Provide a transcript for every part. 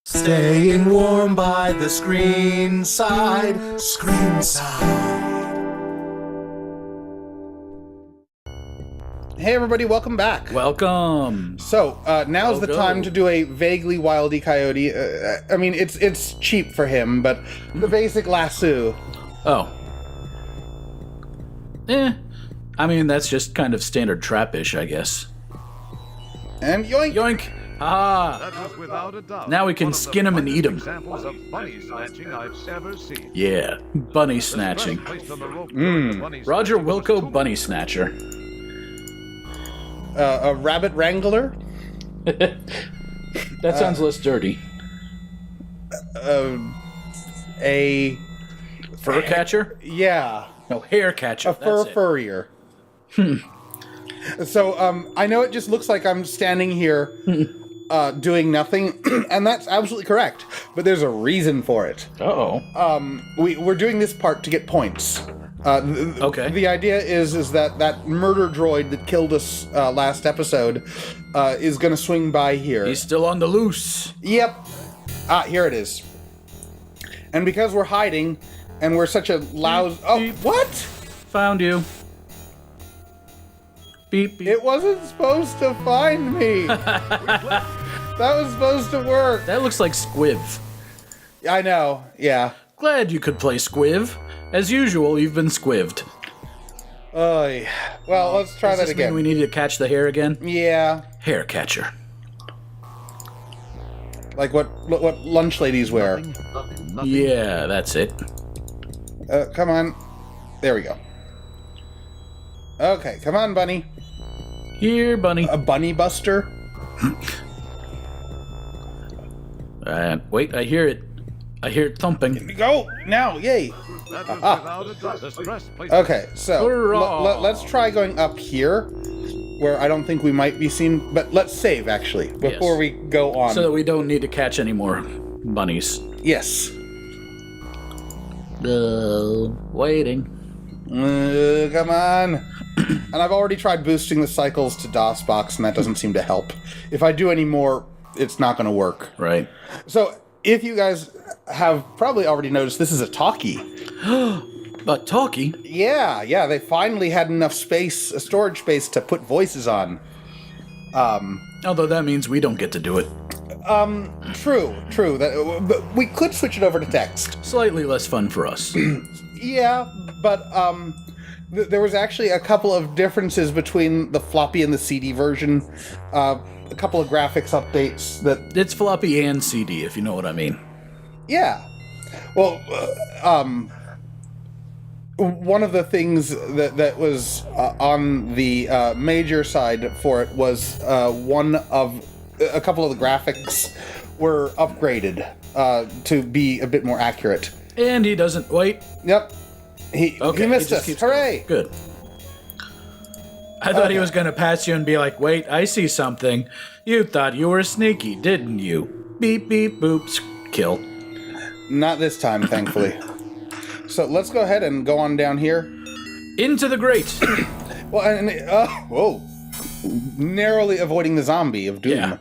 Staying warm by the screen side, ScreenSide. Hey everybody, welcome back. Welcome. So, now's the time to do a vaguely Wile E. Coyote. I mean, it's cheap for him, but the basic lasso. Oh. I mean, that's just kind of standard trap-ish, I guess. And yoink! Yoink! Ah! That was without a doubt Now we can skin 'em and eat 'em. Examples of bunny snatching I've ever seen. Yeah, bunny snatching. Roger Wilco bunny snatcher. A rabbit wrangler? That sounds less dirty. A... Fur catcher? Yeah. No, hair catcher. A fur that's it. furrier. So, I know it just looks like I'm standing here doing nothing, and that's absolutely correct. But there's a reason for it. Uh-oh. We're doing this part to get points. Okay. The idea is that murder droid that killed us last episode is going to swing by here. He's still on the loose. Yep. Here it is. And because we're hiding, and we're such a loud... Oh, beep. what? Found you. Beep, beep. It wasn't supposed to find me. That was supposed to work. That looks like Squiv. I know, yeah. Glad you could play Squiv. As usual, you've been squived. Well, let's try Does that this again. mean we need to catch the hare again? Yeah, Hair catcher. like what lunch ladies wear. Yeah, that's it. Come on. There we go. Okay, come on, bunny. Here, bunny. A bunny buster? Wait, I hear it. I hear it thumping. Go! Now, yay! That was without a doubt. The stress placed Okay, so Hurrah! let's try going up here, where I don't think we might be seen, but let's save, actually, before Yes. we go on. So that we don't need to catch any more bunnies. Yes. Waiting. Come on. And I've already tried boosting the cycles to DOSBox, and that doesn't seem to help. If I do any more, it's not going to work. Right. So, if you guys have probably already noticed, this is a talkie. But talkie? Yeah, they finally had enough space, storage space, to put voices on. Although that means we don't get to do it. True. But we could switch it over to text. Slightly less fun for us. Yeah, but there was actually a couple of differences between the floppy and the CD version. A couple of graphics updates that... It's floppy and CD, if you know what I mean. Yeah. Well, one of the things that was on the major side for it was a couple of the graphics were upgraded to be a bit more accurate. And he doesn't... Wait. Yep. He missed just us. keeps Hooray! going. Good. I thought he was going to pass you and be like, wait, I see something. You thought you were sneaky, didn't you? Beep, beep, boops. Kill. Not this time, thankfully. So let's go ahead and go on down here. Into the grate. Well, and whoa, narrowly avoiding the zombie of doom. Yeah.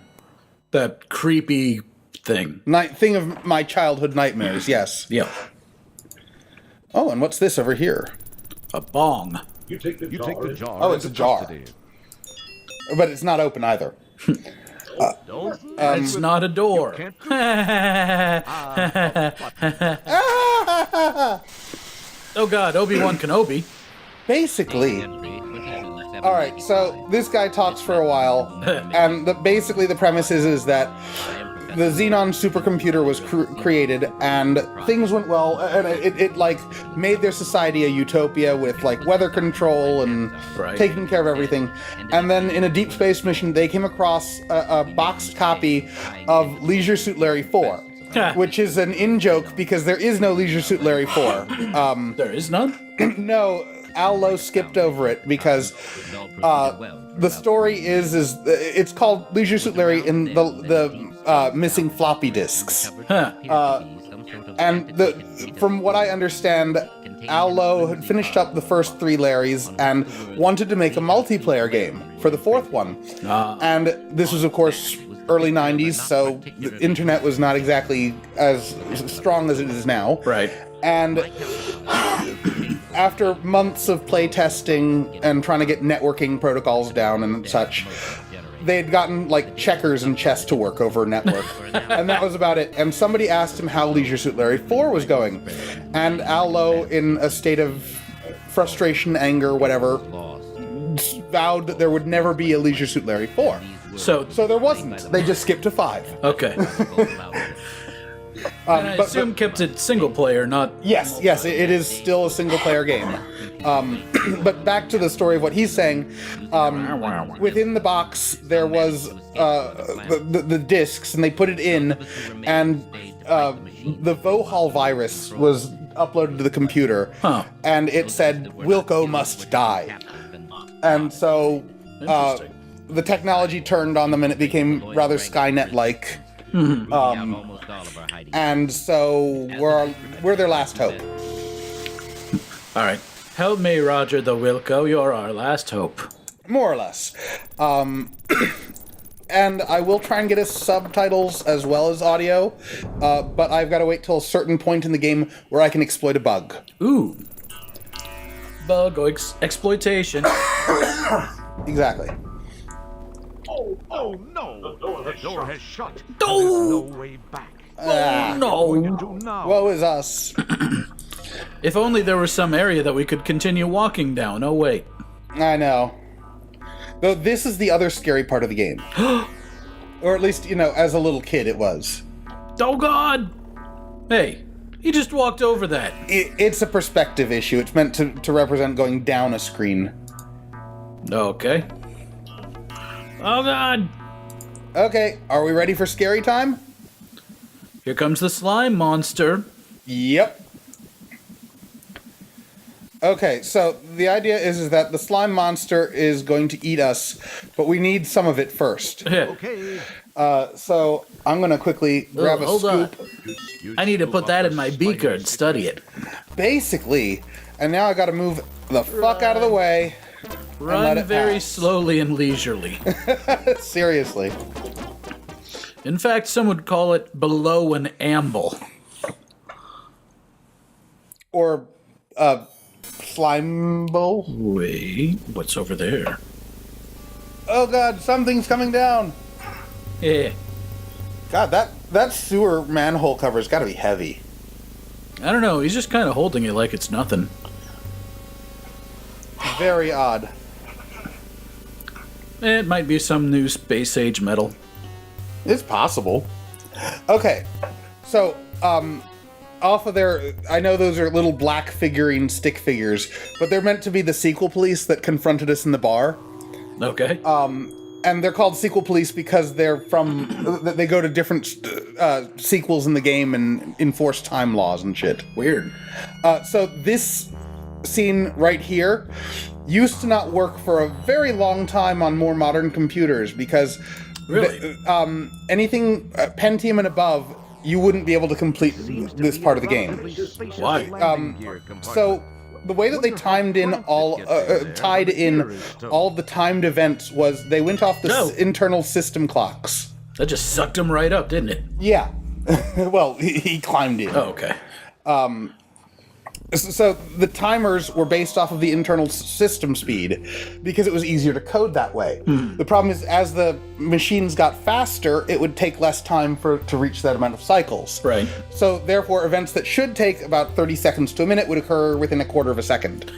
That creepy thing. Thing of my childhood nightmares. Yes. Yep. Oh, and what's this over here? A bong. You take the jar. Oh, it's a jar. custody. But it's not open either. It's not a door. Can't do Oh god, Obi-Wan Kenobi. Basically. All right. So this guy talks for a while, and basically the premise is that the Xenon supercomputer was created, and things went well, and it like made their society a utopia with like weather control and Right. taking care of everything. And then in a deep space mission, they came across a boxed copy of Leisure Suit Larry 4, which is an in-joke because there is no Leisure Suit Larry 4. There is none? No, Al Lowe skipped over it because the story is it's called Leisure Suit Larry in the missing floppy disks. And from what I understand, Al Lowe had finished up the first 3 Larrys and wanted to make a multiplayer game for the 4th one. And this was, of course, early 90s, so the internet was not exactly as strong as it is now. Right. And after months of playtesting and trying to get networking protocols down and such, they had gotten like checkers and chess to work over a network. And that was about it. And somebody asked him how Leisure Suit Larry 4 was going. And Al Lowe, in a state of frustration, anger, whatever, vowed that there would never be a Leisure Suit Larry 4. So So there wasn't. They just skipped to 5. okay. And I assume kept it single player, not... Yes, it is still a single-player game. But back to the story of what he's saying. Within the box, there was the discs, and they put it in, and the Vohal virus was uploaded to the computer, and it said, "Wilco must die." And so the technology turned on them, and it became rather Skynet-like. And so we're their last hope. All right. Help me, Roger the Wilco. You're our last hope. More or less. And I will try and get us subtitles as well as audio, but I've got to wait till a certain point in the game where I can exploit a bug. Ooh. Bug exploitation. Exactly. Oh no! The door has shut. Oh. There's no way back. Oh, no. Do now. Woe is us. If only there was some area that we could continue walking down. Oh, wait. I know. Though this is the other scary part of the game. Or at least, as a little kid it was. Oh, God! Hey, he just walked over that. It's a perspective issue. It's meant to represent going down a screen. Okay. Oh, God! Okay, are we ready for scary time? Here comes the slime monster. Yep. Okay, so the idea is that the slime monster is going to eat us, but we need some of it first. Okay. So I'm going to quickly grab a hold scoop. on. I need to put that in my beaker and study it. Basically, and now I got to move the fuck out of the way. let Run it very pass. slowly and leisurely. Seriously. In fact, some would call it below an amble. Or slime bowl. Wait, what's over there? Oh god, something's coming down. Yeah. God, that sewer manhole cover's got to be heavy. I don't know, he's just kind of holding it like it's nothing. Very odd. It might be some new space age metal. It's possible. Okay, so off of there, I know those are little black figurine stick figures, but they're meant to be the sequel police that confronted us in the bar. Okay. And they're called sequel police because they're from, they go to different sequels in the game and enforce time laws and shit. Weird. So this scene right here used to not work for a very long time on more modern computers because Really? anything Pentium and above, you wouldn't be able to complete this part of the game. Why? So the way that they tied in all the timed events was they went off the internal system clocks. That just sucked him right up, didn't it? Yeah. Well, he climbed in. Oh, okay. So the timers were based off of the internal system speed because it was easier to code that way. The problem is, as the machines got faster, it would take less time to reach that amount of cycles. Right. So therefore, events that should take about 30 seconds to a minute would occur within a quarter of a second.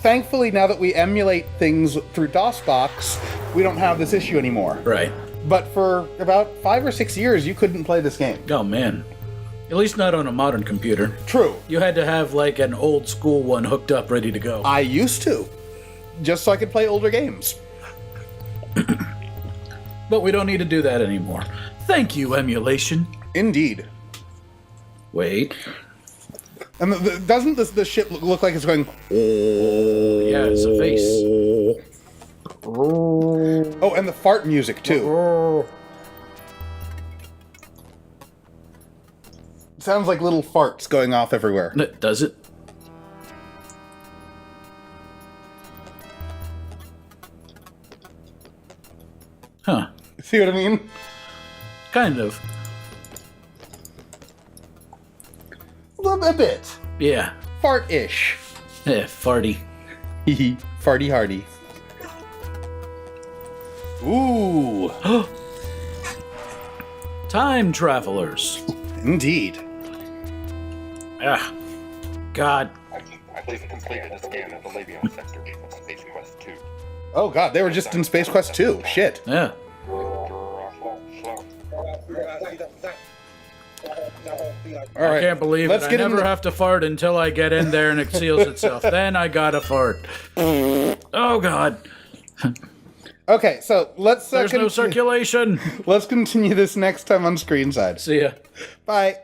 Thankfully, now that we emulate things through DOSBox, we don't have this issue anymore. Right. But for about 5 or 6 years, you couldn't play this game. Oh, man. At least not on a modern computer. True. You had to have, like, an old school one hooked up, ready to go. I used to. Just so I could play older games. But we don't need to do that anymore. Thank you, emulation. Indeed. Wait. And doesn't the ship look like it's going... Yeah, it's a face. Oh, and the fart music, too. Sounds like little farts going off everywhere. Does it? Huh. See what I mean? Kind of. A bit. Yeah. Fart-ish. Farty. Hee farty hardy. Ooh. Time travelers. Indeed. Ah. God. I've completed a scan of the Labion sector of Space Quest 2. Oh god, they were just in Space Quest 2. Shit. Yeah. All right. I can't believe Let's it. I get never into- have to fart until I get in there and it seals itself. Then I gotta fart. Oh God. Okay, so let's There's no circulation. Let's continue this next time on ScreenSide. See ya. Bye.